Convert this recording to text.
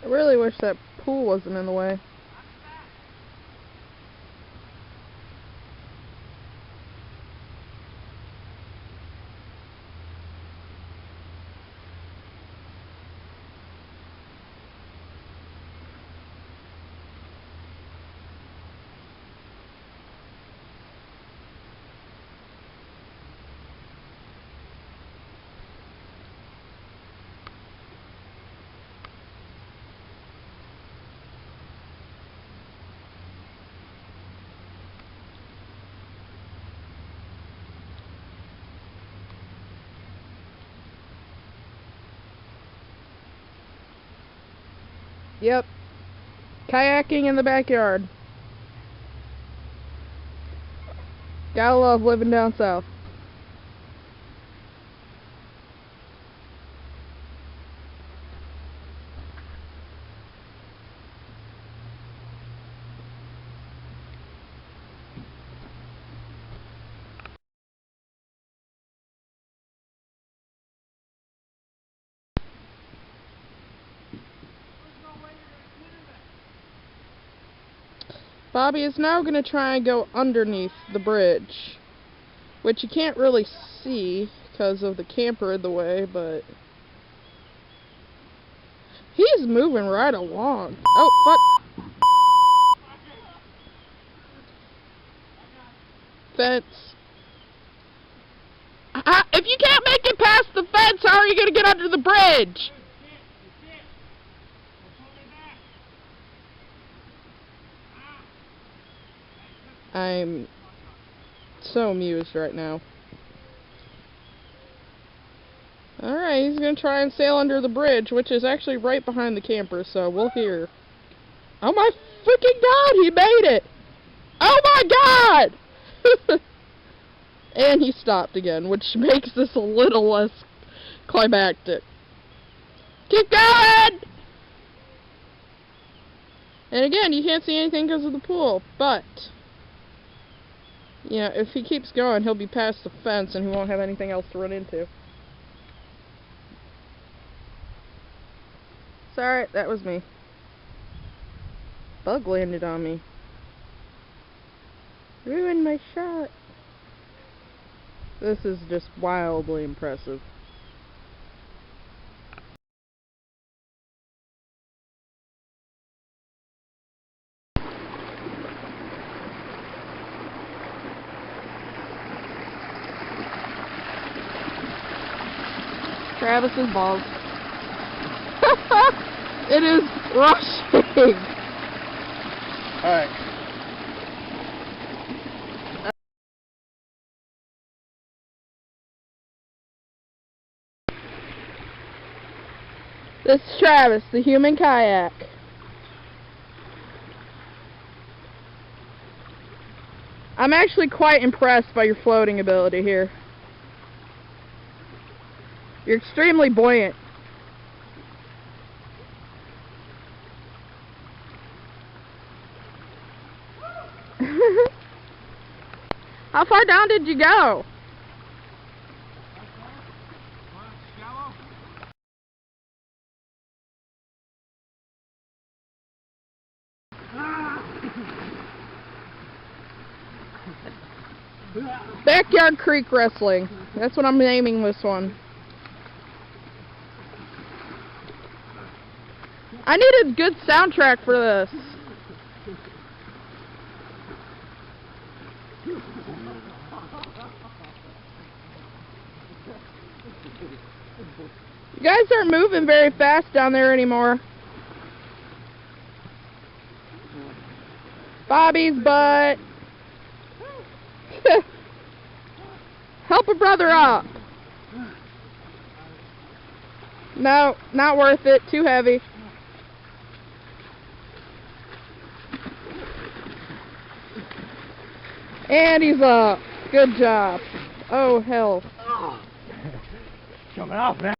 I really wish that pool wasn't in the way. Yep. Kayaking in the backyard. Gotta love living down south. Bobby is now going to try and go underneath the bridge, which you can't really see because of the camper in the way, but he's moving right along. Oh, fuck. Fence. If you can't make it past the fence, how are you going to get under the bridge? I'm so amused right now. Alright, he's gonna try and sail under the bridge, which is actually right behind the camper, so we'll hear. Oh my freaking god, he made it! Oh my god! And he stopped again, which makes this a little less climactic. Keep going! And again, you can't see anything because of the pool, but yeah, if he keeps going, he'll be past the fence and he won't have anything else to run into. Sorry, that was me. Bug landed on me. Ruined my shot. This is just wildly impressive. Travis's balls. It is rushing. Alright. This is Travis, the human kayak. I'm actually quite impressed by your floating ability here. You're extremely buoyant. How far down did you go? Backyard creek wrestling. That's what I'm naming this one. I need a good soundtrack for this. You guys aren't moving very fast down there anymore. Bobby's butt. Help a brother up. No, not worth it. Too heavy. And he's up. Good job. Oh, hell. Coming off, man.